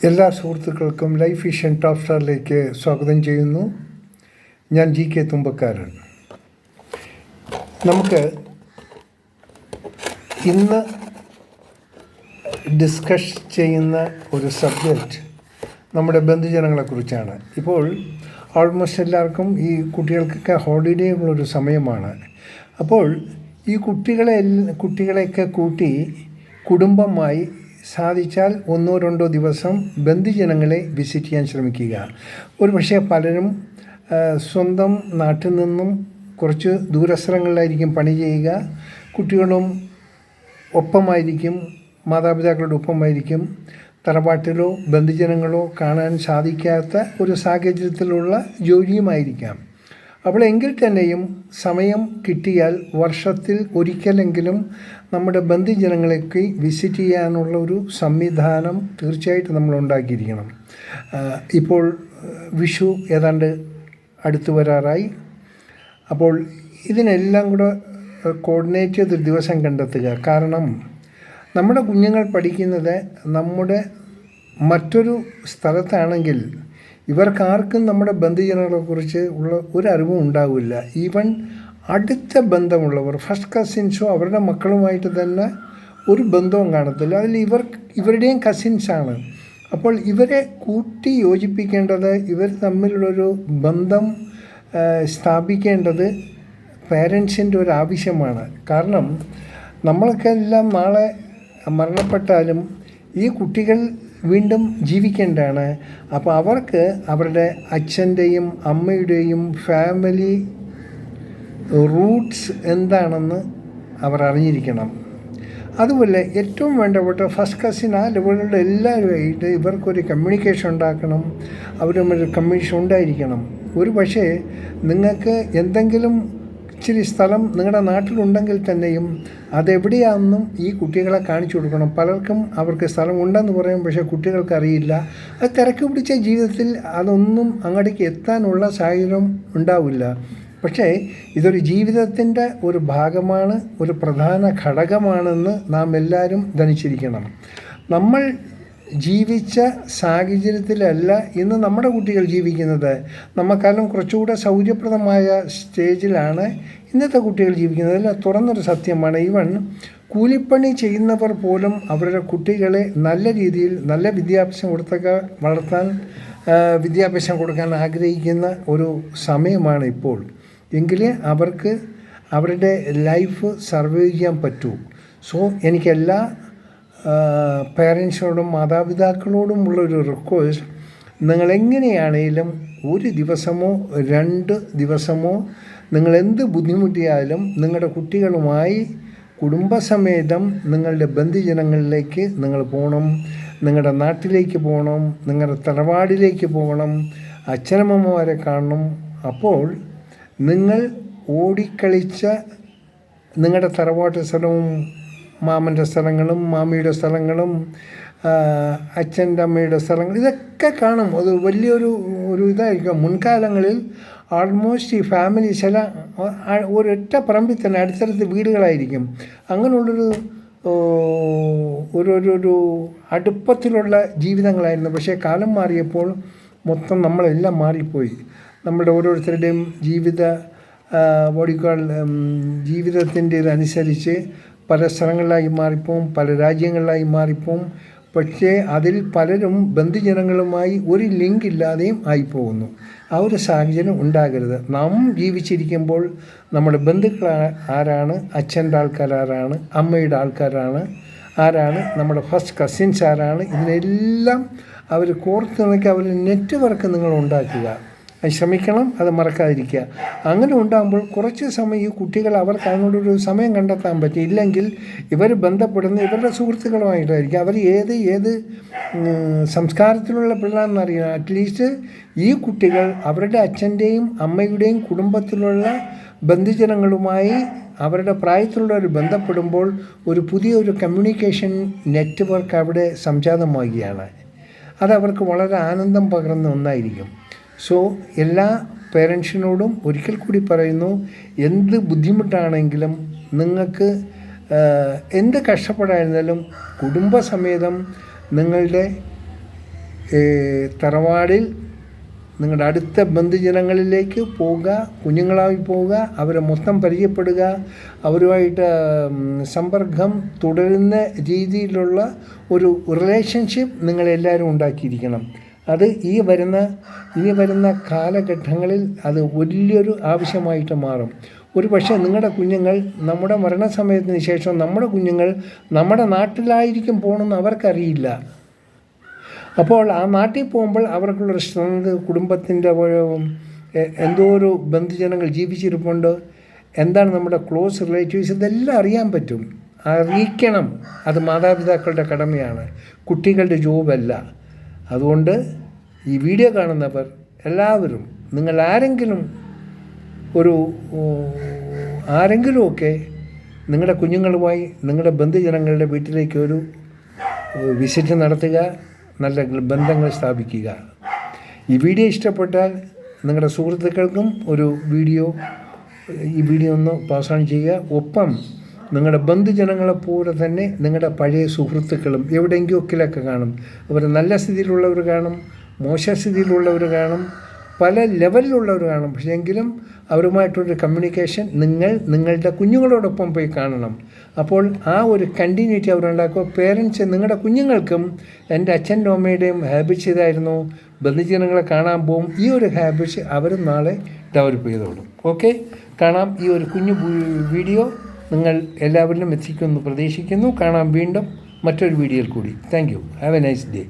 എല്ലാ സുഹൃത്തുക്കൾക്കും life vision top സ്റ്റാറിലേക്ക് സ്വാഗതം ചെയ്യുന്നു. ഞാൻ ജി കെ തുമ്പക്കാരൻ. നമുക്ക് ഇന്ന് ഡിസ്കസ് ചെയ്യുന്ന ഒരു സബ്ജക്റ്റ് നമ്മുടെ ബന്ധുജനങ്ങളെക്കുറിച്ചാണ്. ഇപ്പോൾ ഓൾമോസ്റ്റ് എല്ലാവർക്കും ഈ കുട്ടികൾക്കൊക്കെ ഹോളിഡേ ഉള്ളൊരു സമയമാണ്. അപ്പോൾ ഈ കുട്ടികളെയൊക്കെ കൂട്ടി കുടുംബമായി സാധിച്ചാൽ 1-2 ദിവസം ബന്ധുജനങ്ങളെ വിസിറ്റ് ചെയ്യാൻ ശ്രമിക്കുക. ഒരു പക്ഷേ പലരും സ്വന്തം നാട്ടിൽ നിന്നും കുറച്ച് ദൂരസ്ഥലങ്ങളിലായിരിക്കും പണി ചെയ്യുക. കുട്ടികളും ഒപ്പമായിരിക്കും, മാതാപിതാക്കളുടെ ഒപ്പമായിരിക്കും. തറവാട്ടിലോ ബന്ധുജനങ്ങളോ കാണാൻ സാധിക്കാത്ത ഒരു സാഹചര്യത്തിലുള്ള ജോലിയുമായിരിക്കാം. അപ്പോൾ എങ്കിൽ തന്നെയും സമയം കിട്ടിയാൽ വർഷത്തിൽ ഒരിക്കലെങ്കിലും നമ്മുടെ ബന്ധുജനങ്ങളെയൊക്കെ വിസിറ്റ് ചെയ്യാനുള്ള ഒരു സംവിധാനം തീർച്ചയായിട്ടും നമ്മൾ ഉണ്ടാക്കിയിരിക്കണം. ഇപ്പോൾ വിഷു ഏതാണ്ട് അടുത്ത് വരാറായി. അപ്പോൾ ഇതിനെല്ലാം കൂടെ കോർഡിനേറ്റ് ചെയ്തൊരു ദിവസം കണ്ടെത്തുക. കാരണം നമ്മുടെ കുഞ്ഞുങ്ങൾ പഠിക്കുന്നത് നമ്മുടെ മറ്റൊരു സ്ഥലത്താണെങ്കിൽ ഇവർക്കാർക്കും നമ്മുടെ ബന്ധുജനങ്ങളെക്കുറിച്ച് ഉള്ള ഒരറിവും ഉണ്ടാവില്ല. ഈവൻ അടുത്ത ബന്ധമുള്ളവർ, ഫസ്റ്റ് കസിൻസോ അവരുടെ മക്കളുമായിട്ട് തന്നെ ഒരു ബന്ധവും കാണത്തില്ല. അതിൽ ഇവരുടെയും കസിൻസാണ്. അപ്പോൾ ഇവരെ കൂട്ടി യോജിപ്പിക്കേണ്ടത്, ഇവർ തമ്മിലുള്ളൊരു ബന്ധം സ്ഥാപിക്കേണ്ടത് പേരൻസിൻ്റെ ഒരു ആവശ്യമാണ്. കാരണം നമ്മളൊക്കെ എല്ലാം നാളെ മരണപ്പെട്ടാലും ഈ കുട്ടികൾ വീണ്ടും ജീവിക്കേണ്ടതാണ്. അപ്പോൾ അവർക്ക് അവരുടെ അച്ഛൻ്റെയും അമ്മയുടെയും ഫാമിലി റൂട്ട്സ് എന്താണെന്ന് അവർ അറിഞ്ഞിരിക്കണം. അതുപോലെ ഏറ്റവും വേണ്ടപ്പെട്ട ഫസ്റ്റ് കസിൻ ആ ലെവലുള്ള എല്ലാവരുമായിട്ട് ഇവർക്കൊരു കമ്മ്യൂണിക്കേഷൻ ഉണ്ടാക്കണം. അവരുമായൊരു കമ്മ്യൂണിക്കേഷൻ ഉണ്ടായിരിക്കണം. ഒരു പക്ഷേ നിങ്ങൾക്ക് എന്തെങ്കിലും ഇച്ചിരി സ്ഥലം നിങ്ങളുടെ നാട്ടിലുണ്ടെങ്കിൽ തന്നെയും അതെവിടെയാണെന്നും ഈ കുട്ടികളെ കാണിച്ചു കൊടുക്കണം. പലർക്കും അവർക്ക് സ്ഥലം ഉണ്ടെന്ന് പറയും, പക്ഷേ കുട്ടികൾക്ക് അറിയില്ല. അത് തിരക്ക് പിടിച്ച ജീവിതത്തിൽ അതൊന്നും അങ്ങോട്ടേക്ക് എത്താനുള്ള സാഹചര്യം ഉണ്ടാവില്ല. പക്ഷേ ഇതൊരു ജീവിതത്തിൻ്റെ ഒരു ഭാഗമാണ്, ഒരു പ്രധാന ഘടകമാണെന്ന് നാം എല്ലാവരും ധരിച്ചിരിക്കണം. നമ്മൾ ജീവിച്ച സാഹചര്യത്തിലല്ല ഇന്ന് നമ്മുടെ കുട്ടികൾ ജീവിക്കുന്നത്. നമുക്കെല്ലാം കുറച്ചുകൂടെ സൗകര്യപ്രദമായ സ്റ്റേജിലാണ് ഇന്നത്തെ കുട്ടികൾ ജീവിക്കുന്നത്. അതിൽ തുറന്നൊരു സത്യമാണ്. ഈവൻ കൂലിപ്പണി ചെയ്യുന്നവർ പോലും അവരുടെ കുട്ടികളെ നല്ല രീതിയിൽ നല്ല വിദ്യാഭ്യാസം കൊടുക്കാൻ ആഗ്രഹിക്കുന്ന ഒരു സമയമാണ് ഇപ്പോൾ. എങ്കിലേ അവർക്ക് അവരുടെ ലൈഫ് സർവൈവ് ചെയ്യാൻ പറ്റൂ. സോ എനിക്കെല്ലാ പേരൻസിനോടും മാതാപിതാക്കളോടുമുള്ളൊരു റിക്വസ്റ്റ്, നിങ്ങളെങ്ങനെയാണേലും 1 ദിവസമോ 2 ദിവസമോ നിങ്ങളെന്ത് ബുദ്ധിമുട്ടിയാലും നിങ്ങളുടെ കുട്ടികളുമായി കുടുംബസമേതം നിങ്ങളുടെ ബന്ധുജനങ്ങളിലേക്ക് നിങ്ങൾ പോകണം. നിങ്ങളുടെ നാട്ടിലേക്ക് പോകണം, നിങ്ങളുടെ തറവാടിലേക്ക് പോകണം, അച്ഛനമ്മമാരെ കാണണം. അപ്പോൾ നിങ്ങൾ ഓടിക്കളിച്ച നിങ്ങളുടെ തറവാട്ട് സ്ഥലവും മാമൻ്റെ സ്ഥലങ്ങളും മാമിയുടെ സ്ഥലങ്ങളും അച്ഛൻ്റെ അമ്മയുടെ സ്ഥലങ്ങൾ ഇതൊക്കെ കാണും. അത് വലിയൊരു ഇതായിരിക്കും. മുൻകാലങ്ങളിൽ ആൾമോസ്റ്റ് ഈ ഫാമിലി ഒരൊറ്റ പറമ്പിൽ തന്നെ അടുത്തടുത്ത് വീടുകളായിരിക്കും. അങ്ങനെയുള്ളൊരു ഒരു അടുപ്പത്തിലുള്ള ജീവിതങ്ങളായിരുന്നു. പക്ഷേ കാലം മാറിയപ്പോൾ മൊത്തം നമ്മളെല്ലാം മാറിപ്പോയി. നമ്മുടെ ഓരോരുത്തരുടെയും ജീവിതത്തിൻ്റെ ഇതനുസരിച്ച് പല സ്ഥലങ്ങളിലായി മാറിപ്പോവും, പല രാജ്യങ്ങളിലായി മാറിപ്പോവും. പക്ഷേ അതിൽ പലരും ബന്ധുജനങ്ങളുമായി ഒരു ലിങ്ക് ഇല്ലാതെയും ആയിപ്പോകുന്നു. ആ ഒരു സാഹചര്യം ഉണ്ടാകരുത്. നാം ജീവിച്ചിരിക്കുമ്പോൾ നമ്മുടെ ബന്ധുക്കൾ ആരാണ്, അച്ഛൻ്റെ ആൾക്കാർ ആരാണ്, അമ്മയുടെ ആൾക്കാരാണ് ആരാണ്, നമ്മുടെ ഫസ്റ്റ് കസിൻസ് ആരാണ്, ഇതിനെല്ലാം അവർ കോർത്ത് നിൽക്കുക. അവർ നെറ്റ്വർക്ക് നിങ്ങൾ ഉണ്ടാക്കുക. അത് ശ്രമിക്കണം, അത് മറക്കാതിരിക്കുക. അങ്ങനെ ഉണ്ടാകുമ്പോൾ കുറച്ച് സമയം ഈ കുട്ടികൾ അവർക്ക് അതിനോടൊരു സമയം കണ്ടെത്താൻ പറ്റും. ഇല്ലെങ്കിൽ ഇവർ ബന്ധപ്പെടുന്ന ഇവരുടെ സുഹൃത്തുക്കളുമായിട്ടായിരിക്കും. അവർ ഏത് സംസ്കാരത്തിലുള്ള പിള്ളേരെന്നറിയണം. അറ്റ്ലീസ്റ്റ് ഈ കുട്ടികൾ അവരുടെ അച്ഛൻ്റെയും അമ്മയുടെയും കുടുംബത്തിലുള്ള ബന്ധുജനങ്ങളുമായി അവരുടെ പ്രായത്തിലുള്ളവർ ബന്ധപ്പെടുമ്പോൾ പുതിയൊരു കമ്മ്യൂണിക്കേഷൻ നെറ്റ്വർക്ക് അവിടെ സംജാതമാകുകയാണ്. അതവർക്ക് വളരെ ആനന്ദം പകർന്ന ഒന്നായിരിക്കും. സോ എല്ലാ പേരൻസിനോടും ഒരിക്കൽ കൂടി പറയുന്നു, എന്ത് ബുദ്ധിമുട്ടാണെങ്കിലും നിങ്ങൾക്ക് എന്ത് കഷ്ടപ്പെടായിരുന്നാലും കുടുംബസമേതം നിങ്ങളുടെ തറവാടിൽ നിങ്ങളുടെ അടുത്ത ബന്ധുജനങ്ങളിലേക്ക് പോവുക, കുഞ്ഞുങ്ങളായി പോവുക, അവരെ മൊത്തം പരിചയപ്പെടുക, അവരുമായിട്ട് സമ്പർക്കം തുടരുന്ന രീതിയിലുള്ള ഒരു റിലേഷൻഷിപ്പ് നിങ്ങളെല്ലാവരും ഉണ്ടാക്കിയിരിക്കണം. അത് ഇനി വരുന്ന കാലഘട്ടങ്ങളിൽ അത് വലിയൊരു ആവശ്യമായിട്ട് മാറും. ഒരു പക്ഷേ നിങ്ങളുടെ കുഞ്ഞുങ്ങൾ നമ്മുടെ മരണസമയത്തിന് ശേഷം നമ്മുടെ കുഞ്ഞുങ്ങൾ നമ്മുടെ നാട്ടിലായിരിക്കും പോകണമെന്ന് അവർക്കറിയില്ല. അപ്പോൾ ആ നാട്ടിൽ പോകുമ്പോൾ അവർക്കുള്ളൊരു സ്ട്രെങ്ത്, കുടുംബത്തിൻ്റെ എന്തോ ഒരു ബന്ധുജനങ്ങൾ ജീവിച്ചിരിപ്പുണ്ട്, എന്താണ് നമ്മുടെ ക്ലോസ് റിലേറ്റീവ്സ്, ഇതെല്ലാം അറിയാൻ പറ്റും. അറിയിക്കണം. അത് മാതാപിതാക്കളുടെ കടമയാണ്, കുട്ടികളുടെ ജോബല്ല. അതുകൊണ്ട് ഈ വീഡിയോ കാണുന്നവർ എല്ലാവരും, നിങ്ങൾ ആരെങ്കിലുമൊക്കെ നിങ്ങളുടെ കുഞ്ഞുങ്ങളുമായി നിങ്ങളുടെ ബന്ധുജനങ്ങളുടെ വീട്ടിലേക്ക് ഒരു വിസിറ്റ് നടത്തുക, നല്ല ബന്ധങ്ങൾ സ്ഥാപിക്കുക. ഈ വീഡിയോ ഇഷ്ടപ്പെട്ടാൽ നിങ്ങളുടെ സുഹൃത്തുക്കൾക്കും ഈ വീഡിയോ ഒന്ന് പാസ് ഓൺ ചെയ്യുക. ഒപ്പം നിങ്ങളുടെ ബന്ധുജനങ്ങളെപ്പോലെ തന്നെ നിങ്ങളുടെ പഴയ സുഹൃത്തുക്കളും എവിടെയെങ്കിലുമൊക്കെ കാണും. അവർ നല്ല സ്ഥിതിയിലുള്ളവർ കാണും, മോശ സ്ഥിതിയിലുള്ളവർ കാണും, പല ലെവലിലുള്ളവർ കാണും. പക്ഷേ എങ്കിലും അവരുമായിട്ടൊരു കമ്മ്യൂണിക്കേഷൻ നിങ്ങളുടെ കുഞ്ഞുങ്ങളോടൊപ്പം പോയി കാണണം. അപ്പോൾ ആ ഒരു കണ്ടിന്യൂറ്റി അവരുണ്ടാക്കുക. പേരൻസ് നിങ്ങളുടെ കുഞ്ഞുങ്ങൾക്കും എൻ്റെ അച്ഛൻ്റെ അമ്മയുടെയും ഹാബിറ്റ്സ് ഇതായിരുന്നു, ബന്ധുജനങ്ങളെ കാണാൻ പോകും. ഈ ഒരു ഹാബിറ്റ്സ് അവരും നാളെ ഡെവലപ്പ് ചെയ്തോളും. ഓക്കെ, കാണാം. ഈ ഒരു കുഞ്ഞു വീഡിയോ നിങ്ങൾ എല്ലാവരിലും എത്തിക്കുമെന്ന് പ്രതീക്ഷിക്കുന്നു. കാണാം വീണ്ടും മറ്റൊരു വീഡിയോയിൽ കൂടി. Thank you. Have A nice day.